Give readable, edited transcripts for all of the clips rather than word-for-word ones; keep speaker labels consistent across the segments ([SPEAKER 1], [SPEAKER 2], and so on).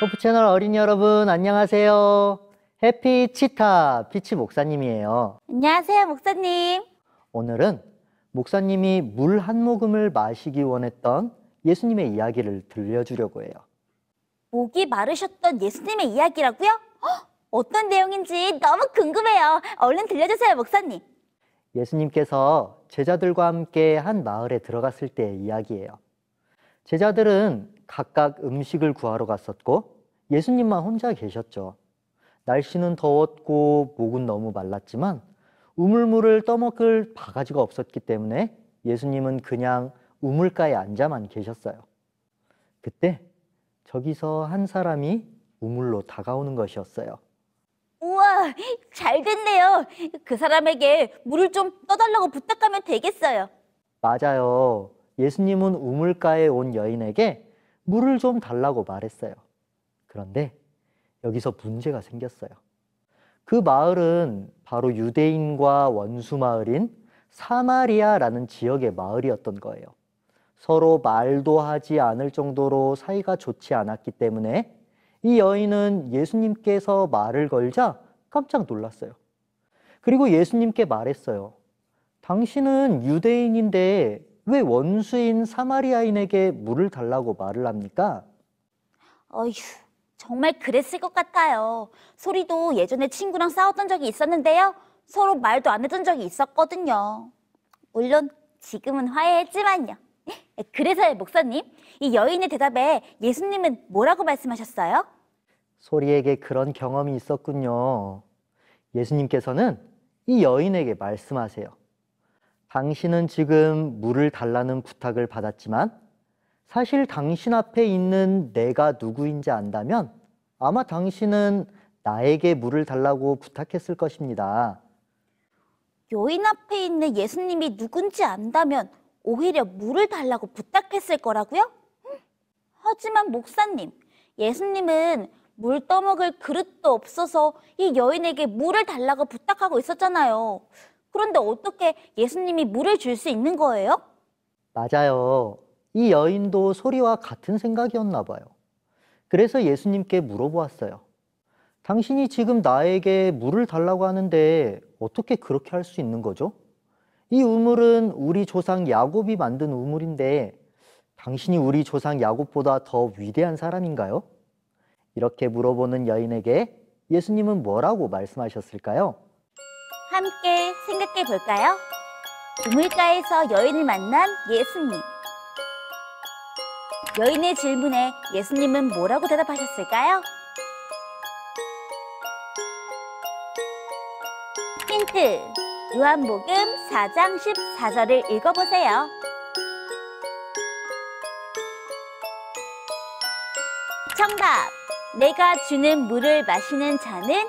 [SPEAKER 1] 호프 채널 어린이 여러분, 안녕하세요. 해피 치타 피치 목사님이에요.
[SPEAKER 2] 안녕하세요, 목사님.
[SPEAKER 1] 오늘은 목사님이 물 한 모금을 마시기 원했던 예수님의 이야기를 들려주려고 해요.
[SPEAKER 2] 목이 마르셨던 예수님의 이야기라고요? 어떤 내용인지 너무 궁금해요. 얼른 들려주세요, 목사님.
[SPEAKER 1] 예수님께서 제자들과 함께 한 마을에 들어갔을 때의 이야기예요. 제자들은 각각 음식을 구하러 갔었고 예수님만 혼자 계셨죠. 날씨는 더웠고 목은 너무 말랐지만 우물물을 떠먹을 바가지가 없었기 때문에 예수님은 그냥 우물가에 앉아만 계셨어요. 그때 저기서 한 사람이 우물로 다가오는 것이었어요.
[SPEAKER 2] 우와, 잘 됐네요. 그 사람에게 물을 좀 떠달라고 부탁하면 되겠어요.
[SPEAKER 1] 맞아요. 예수님은 우물가에 온 여인에게 물을 좀 달라고 말했어요. 그런데 여기서 문제가 생겼어요. 그 마을은 바로 유대인과 원수 마을인 사마리아라는 지역의 마을이었던 거예요. 서로 말도 하지 않을 정도로 사이가 좋지 않았기 때문에 이 여인은 예수님께서 말을 걸자 깜짝 놀랐어요. 그리고 예수님께 말했어요. 당신은 유대인인데 왜 원수인 사마리아인에게 물을 달라고 말을 합니까?
[SPEAKER 2] 어휴, 정말 그랬을 것 같아요. 소리도 예전에 친구랑 싸웠던 적이 있었는데요. 서로 말도 안 해준 적이 있었거든요. 물론 지금은 화해했지만요. 그래서요, 목사님, 이 여인의 대답에 예수님은 뭐라고 말씀하셨어요?
[SPEAKER 1] 소리에게 그런 경험이 있었군요. 예수님께서는 이 여인에게 말씀하세요. 당신은 지금 물을 달라는 부탁을 받았지만 사실 당신 앞에 있는 내가 누구인지 안다면 아마 당신은 나에게 물을 달라고 부탁했을 것입니다.
[SPEAKER 2] 여인 앞에 있는 예수님이 누군지 안다면 오히려 물을 달라고 부탁했을 거라고요? 하지만 목사님, 예수님은 물 떠먹을 그릇도 없어서 이 여인에게 물을 달라고 부탁하고 있었잖아요. 그런데 어떻게 예수님이 물을 줄 수 있는 거예요?
[SPEAKER 1] 맞아요. 이 여인도 소리와 같은 생각이었나 봐요. 그래서 예수님께 물어보았어요. 당신이 지금 나에게 물을 달라고 하는데 어떻게 그렇게 할 수 있는 거죠? 이 우물은 우리 조상 야곱이 만든 우물인데 당신이 우리 조상 야곱보다 더 위대한 사람인가요? 이렇게 물어보는 여인에게 예수님은 뭐라고 말씀하셨을까요?
[SPEAKER 2] 함께 생각해 볼까요? 우물가에서 여인을 만난 예수님. 여인의 질문에 예수님은 뭐라고 대답하셨을까요? 힌트, 요한복음 4장 14절을 읽어보세요. 정답! 내가 주는 물을 마시는 자는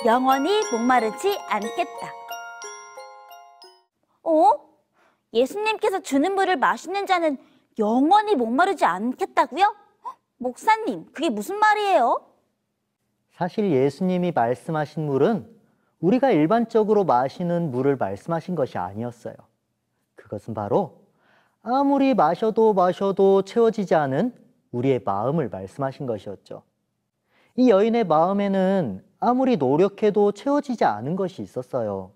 [SPEAKER 2] 영원히 목마르지 않겠다. 예수님께서 주는 물을 마시는 자는 영원히 목마르지 않겠다고요? 목사님, 그게 무슨 말이에요?
[SPEAKER 1] 사실 예수님이 말씀하신 물은 우리가 일반적으로 마시는 물을 말씀하신 것이 아니었어요. 그것은 바로 아무리 마셔도 채워지지 않은 우리의 마음을 말씀하신 것이었죠. 이 여인의 마음에는 아무리 노력해도 채워지지 않은 것이 있었어요.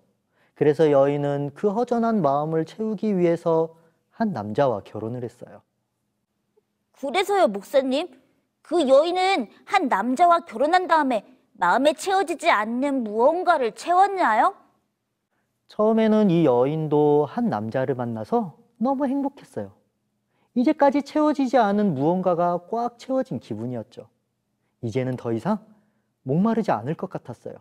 [SPEAKER 1] 그래서 여인은 그 허전한 마음을 채우기 위해서 한 남자와 결혼을 했어요.
[SPEAKER 2] 그래서요, 목사님, 그 여인은 한 남자와 결혼한 다음에 마음에 채워지지 않는 무언가를 채웠나요?
[SPEAKER 1] 처음에는 이 여인도 한 남자를 만나서 너무 행복했어요. 이제까지 채워지지 않은 무언가가 꽉 채워진 기분이었죠. 이제는 더 이상 목마르지 않을 것 같았어요.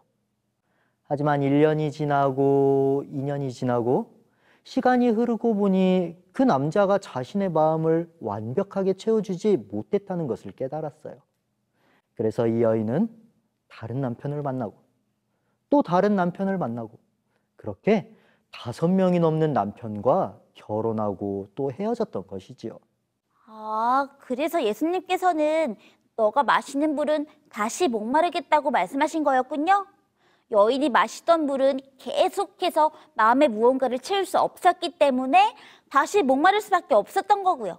[SPEAKER 1] 하지만 1년이 지나고 2년이 지나고 시간이 흐르고 보니 그 남자가 자신의 마음을 완벽하게 채워주지 못했다는 것을 깨달았어요. 그래서 이 여인은 다른 남편을 만나고 또 다른 남편을 만나고 그렇게 5명이 넘는 남편과 결혼하고 또 헤어졌던 것이지요.
[SPEAKER 2] 그래서 예수님께서는 너가 마시는 물은 다시 목마르겠다고 말씀하신 거였군요. 여인이 마시던 물은 계속해서 마음의 무언가를 채울 수 없었기 때문에 다시 목마를 수밖에 없었던 거고요.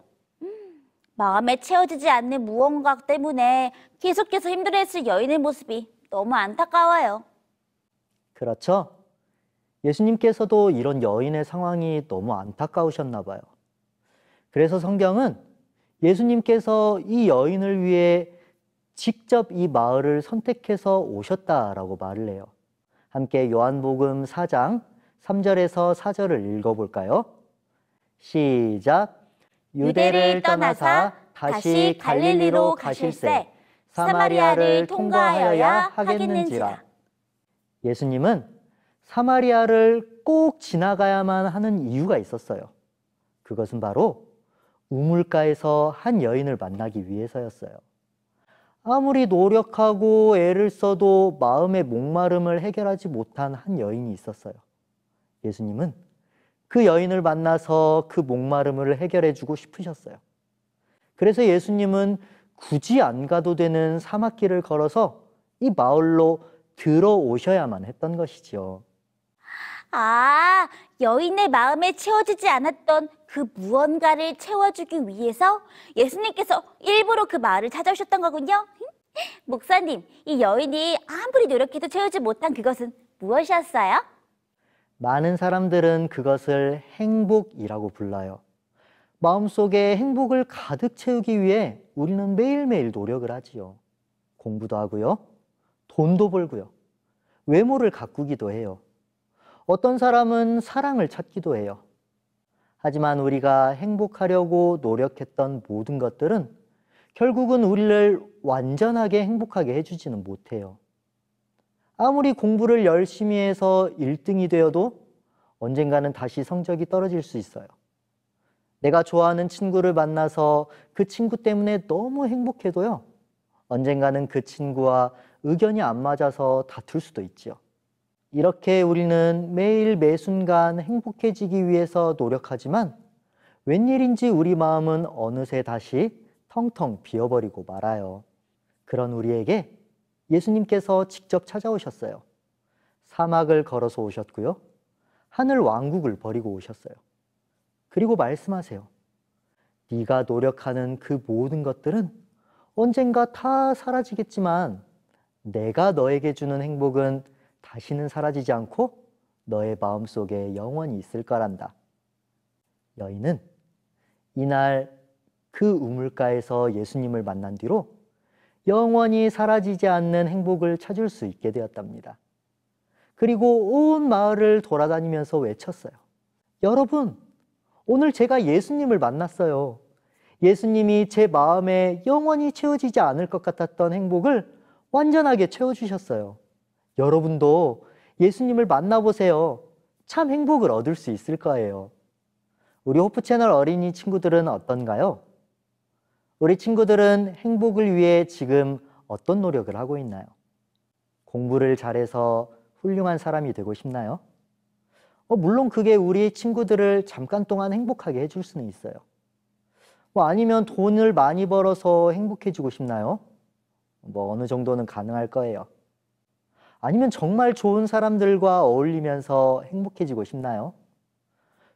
[SPEAKER 2] 마음에 채워지지 않는 무언가 때문에 계속해서 힘들어했을 여인의 모습이 너무 안타까워요.
[SPEAKER 1] 그렇죠? 예수님께서도 이런 여인의 상황이 너무 안타까우셨나 봐요. 그래서 성경은 예수님께서 이 여인을 위해 직접 이 마을을 선택해서 오셨다라고 말을 해요. 함께 요한복음 4장 3절에서 4절을 읽어볼까요? 시작! 유대를 떠나사 다시 갈릴리로 가실새 사마리아를 통과하여야 하겠는지라. 예수님은 사마리아를 꼭 지나가야만 하는 이유가 있었어요. 그것은 바로 우물가에서 한 여인을 만나기 위해서였어요. 아무리 노력하고 애를 써도 마음의 목마름을 해결하지 못한 한 여인이 있었어요. 예수님은 그 여인을 만나서 그 목마름을 해결해 주고 싶으셨어요. 그래서 예수님은 굳이 안 가도 되는 사막길을 걸어서 이 마을로 들어오셔야만 했던 것이지요.
[SPEAKER 2] 아, 여인의 마음에 채워지지 않았던 그 무언가를 채워주기 위해서 예수님께서 일부러 그 마을을 찾아오셨던 거군요. 목사님, 이 여인이 아무리 노력해도 채우지 못한 그것은 무엇이었어요?
[SPEAKER 1] 많은 사람들은 그것을 행복이라고 불러요. 마음속에 행복을 가득 채우기 위해 우리는 매일매일 노력을 하지요. 공부도 하고요. 돈도 벌고요. 외모를 가꾸기도 해요. 어떤 사람은 사랑을 찾기도 해요. 하지만 우리가 행복하려고 노력했던 모든 것들은 결국은 우리를 완전하게 행복하게 해주지는 못해요. 아무리 공부를 열심히 해서 1등이 되어도 언젠가는 다시 성적이 떨어질 수 있어요. 내가 좋아하는 친구를 만나서 그 친구 때문에 너무 행복해도요. 언젠가는 그 친구와 의견이 안 맞아서 다툴 수도 있지요. 이렇게 우리는 매일 매순간 행복해지기 위해서 노력하지만 웬일인지 우리 마음은 어느새 다시 텅텅 비어버리고 말아요. 그런 우리에게 예수님께서 직접 찾아오셨어요. 사막을 걸어서 오셨고요. 하늘 왕국을 버리고 오셨어요. 그리고 말씀하세요. 네가 노력하는 그 모든 것들은 언젠가 다 사라지겠지만 내가 너에게 주는 행복은 다시는 사라지지 않고 너의 마음속에 영원히 있을 거란다. 여인은 이날 그 우물가에서 예수님을 만난 뒤로 영원히 사라지지 않는 행복을 찾을 수 있게 되었답니다. 그리고 온 마을을 돌아다니면서 외쳤어요. 여러분, 오늘 제가 예수님을 만났어요. 예수님이 제 마음에 영원히 채워지지 않을 것 같았던 행복을 완전하게 채워주셨어요. 여러분도 예수님을 만나보세요. 참 행복을 얻을 수 있을 거예요. 우리 호프 채널 어린이 친구들은 어떤가요? 우리 친구들은 행복을 위해 지금 어떤 노력을 하고 있나요? 공부를 잘해서 훌륭한 사람이 되고 싶나요? 물론 그게 우리 친구들을 잠깐 동안 행복하게 해줄 수는 있어요. 아니면 돈을 많이 벌어서 행복해지고 싶나요? 어느 정도는 가능할 거예요. 아니면 정말 좋은 사람들과 어울리면서 행복해지고 싶나요?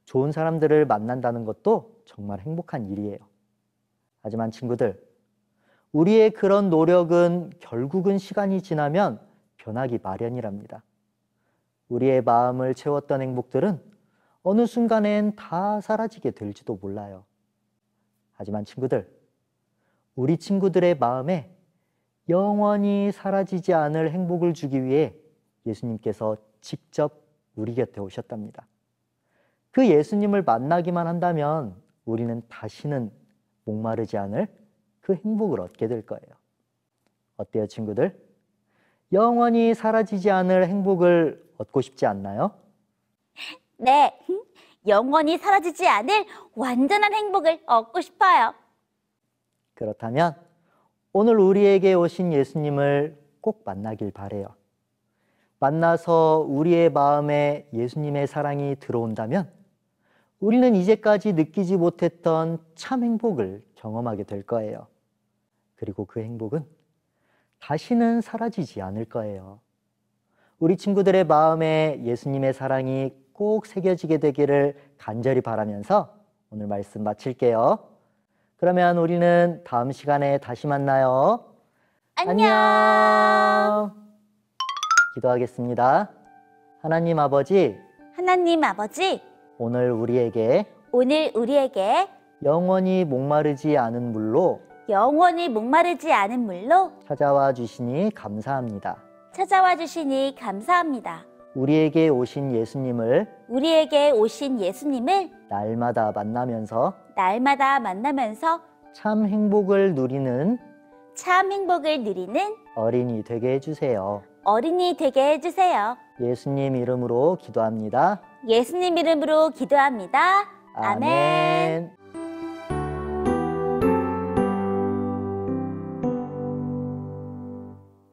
[SPEAKER 1] 좋은 사람들을 만난다는 것도 정말 행복한 일이에요. 하지만 친구들, 우리의 그런 노력은 결국은 시간이 지나면 변하기 마련이랍니다. 우리의 마음을 채웠던 행복들은 어느 순간엔 다 사라지게 될지도 몰라요. 하지만 친구들, 우리 친구들의 마음에 영원히 사라지지 않을 행복을 주기 위해 예수님께서 직접 우리 곁에 오셨답니다. 그 예수님을 만나기만 한다면 우리는 다시는 목마르지 않을 그 행복을 얻게 될 거예요. 어때요, 친구들? 영원히 사라지지 않을 행복을 얻고 싶지 않나요?
[SPEAKER 2] 네, 영원히 사라지지 않을 완전한 행복을 얻고 싶어요.
[SPEAKER 1] 그렇다면 오늘 우리에게 오신 예수님을 꼭 만나길 바래요. 만나서 우리의 마음에 예수님의 사랑이 들어온다면 우리는 이제까지 느끼지 못했던 참 행복을 경험하게 될 거예요. 그리고 그 행복은 다시는 사라지지 않을 거예요. 우리 친구들의 마음에 예수님의 사랑이 꼭 새겨지게 되기를 간절히 바라면서 오늘 말씀 마칠게요. 그러면 우리는 다음 시간에 다시 만나요.
[SPEAKER 2] 안녕.
[SPEAKER 1] 기도하겠습니다. 하나님 아버지,
[SPEAKER 2] 하나님 아버지,
[SPEAKER 1] 오늘 우리에게
[SPEAKER 2] 오늘 우리에게
[SPEAKER 1] 영원히 목마르지 않은 물로
[SPEAKER 2] 영원히 목마르지 않은 물로
[SPEAKER 1] 찾아와 주시니 감사합니다.
[SPEAKER 2] 찾아와 주시니 감사합니다.
[SPEAKER 1] 우리에게 오신 예수님을 날마다 만나면서
[SPEAKER 2] 날마다 만나면서
[SPEAKER 1] 참 행복을 누리는
[SPEAKER 2] 참 행복을 누리는
[SPEAKER 1] 어린이 되게 해주세요.
[SPEAKER 2] 어린이 되게 해주세요.
[SPEAKER 1] 예수님 이름으로 기도합니다.
[SPEAKER 2] 예수님 이름으로 기도합니다. 아멘.
[SPEAKER 1] 아멘.